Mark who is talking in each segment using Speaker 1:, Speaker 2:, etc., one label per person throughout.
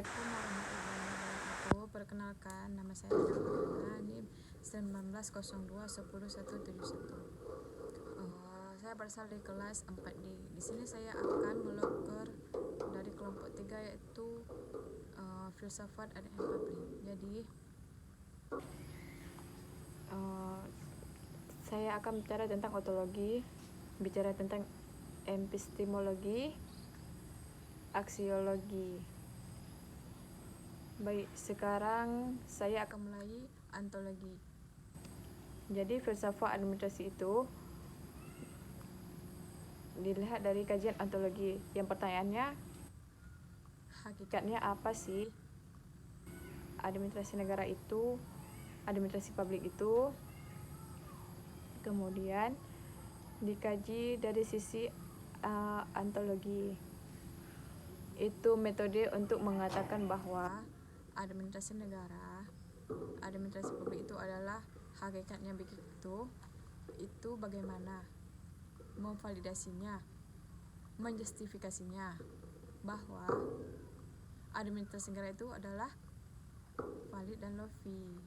Speaker 1: Assalamualaikum warahmatullahi wabarakatuh. Perkenalkan, nama saya Dana, NIM 1902 10171. Saya berasal dari kelas 4D. Di sini saya akan meloker dari kelompok 3, yaitu filsafat dan publik. Jadi saya akan bicara tentang ontologi, bicara tentang epistemologi, aksiologi. Baik, sekarang saya akan mulai ontologi. Jadi filsafat administrasi itu dilihat dari kajian ontologi. Yang pertanyaannya, hakikatnya apa sih administrasi negara itu, administrasi publik itu? Kemudian dikaji dari sisi ontologi. Itu metode untuk mengatakan bahwa administrasi negara, administrasi publik itu adalah hakikatnya begitu. Itu bagaimana memvalidasinya, menjustifikasinya bahwa administrasi negara itu adalah valid dan lofi.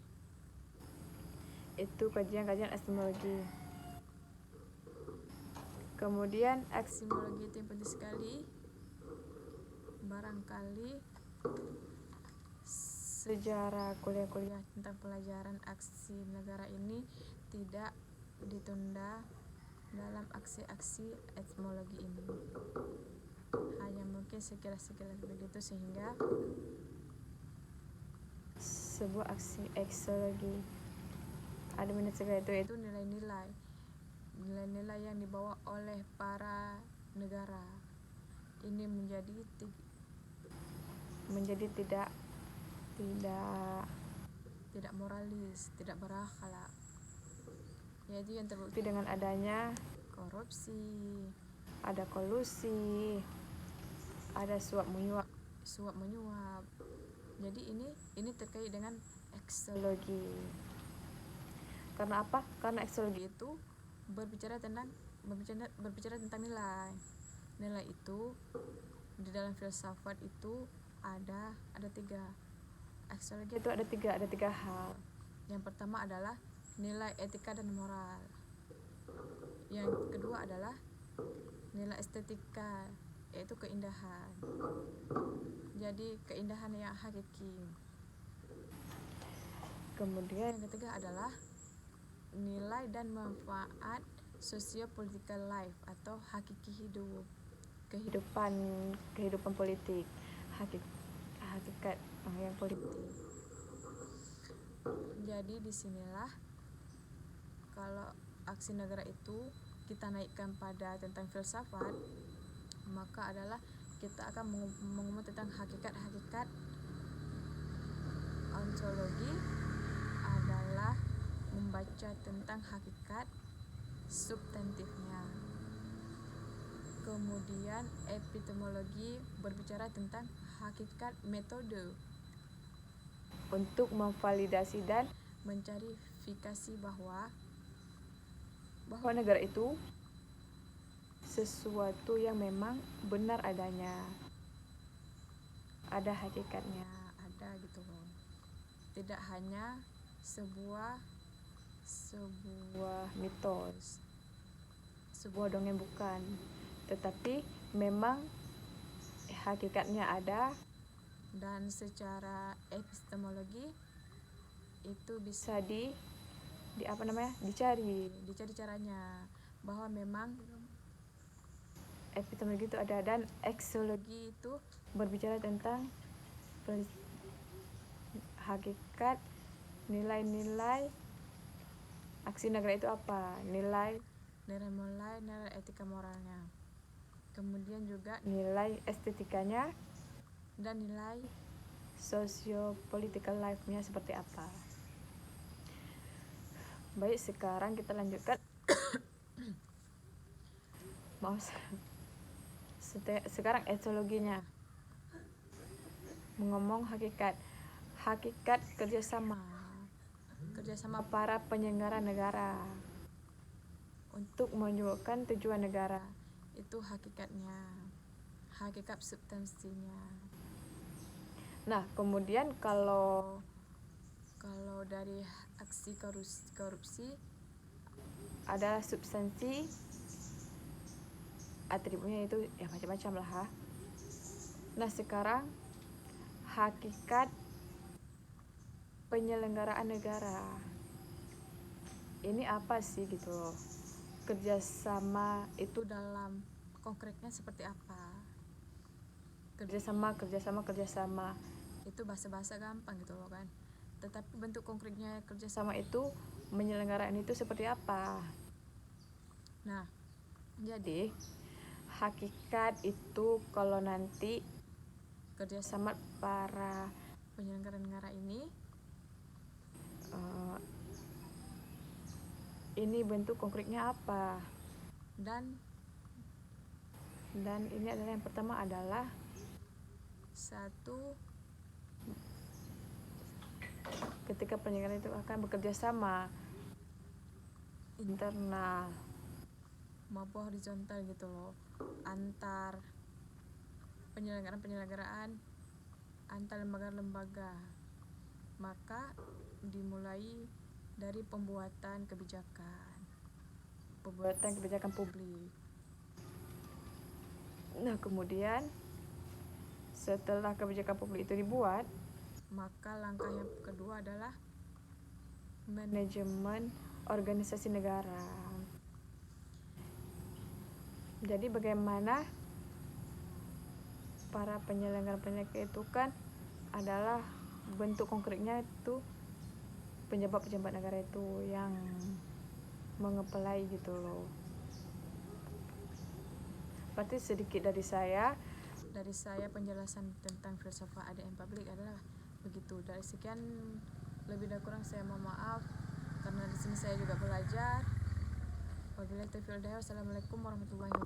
Speaker 1: Itu kajian-kajian epistemologi. Kemudian aksiologi itu yang penting sekali. Barangkali sejarah kuliah-kuliah tentang pelajaran aksi negara ini tidak ditunda dalam aksi-aksi epistemologi ini. Hanya mungkin sekilas-sekilas begitu, sehingga sebuah aksi aksiologi administrasi itu nilai-nilai yang dibawa oleh para negara ini menjadi tidak moralis, tidak berakhlak, yaitu yang terbukti dengan adanya korupsi, ada kolusi, ada suap menyuap. Jadi ini terkait dengan aksiologi. Karena apa? Karena aksiologi itu berbicara tentang nilai. Nilai itu di dalam filsafat itu ada 3. Aksiologi itu ada tiga hal. Yang pertama adalah nilai etika dan moral. Yang kedua adalah nilai estetika, yaitu keindahan. Jadi keindahan yang hakiki. Kemudian yang ketiga adalah nilai dan manfaat socio-political life atau hakiki hidup, kehidupan politik, hakikat yang politik. Jadi disinilah kalau aksi negara itu kita naikkan pada tentang filsafat, maka adalah kita akan mengumum tentang hakikat ontologi adalah membaca tentang hakikat substantifnya. Kemudian epistemologi berbicara tentang hakikat metode untuk memvalidasi dan mencarifikasi bahwa negara itu sesuatu yang memang benar adanya, ada hakikatnya, ada gitu loh. Tidak hanya sebuah mitos, sebuah dongeng, bukan, tetapi memang hakikatnya ada. Dan secara epistemologi itu bisa dicari caranya bahwa memang epistemologi itu ada. Dan aksiologi itu berbicara tentang hakikat, nilai-nilai aksi negara itu apa, nilai etika moralnya, kemudian juga nilai estetikanya, dan nilai socio-political life-nya seperti apa. Baik, sekarang kita lanjutkan. Sekarang etiologinya, mengomong hakikat kerjasama para penyelenggara negara untuk menyuguhkan tujuan negara. Itu hakikatnya, hakikat substansinya. Nah, kemudian kalau dari aksi korupsi adalah substansi atributnya itu ya macam-macam lah. Nah, sekarang hakikat penyelenggaraan negara ini apa sih gitu loh. Kerjasama itu dalam konkretnya seperti apa? Kerjasama itu bahasa-bahasa gampang gitu loh kan, tetapi bentuk konkretnya kerjasama itu penyelenggaraan itu seperti apa? Nah, jadi hakikat itu kalau nanti kerjasama para penyelenggara negara ini bentuk konkretnya apa? Dan ini adalah yang pertama adalah satu, ketika penyelenggara itu akan bekerja sama internal maupun horizontal gitu loh, antar penyelenggaraan antar lembaga-lembaga, maka dimulai dari pembuatan kebijakan publik. Nah, kemudian setelah kebijakan publik itu dibuat, maka langkah yang kedua adalah manajemen organisasi negara. Jadi bagaimana para penyelenggara itu kan adalah bentuk konkretnya itu pejabat negara itu yang mengepelai gitu loh. Berarti sedikit dari saya penjelasan tentang filsafat ADM publik adalah begitu. Dari sekian, lebih dan kurang saya mohon maaf karena di sini saya juga belajar. Wabillahi taufiq wal hidayah. Wassalamualaikum warahmatullahi wabarakatuh.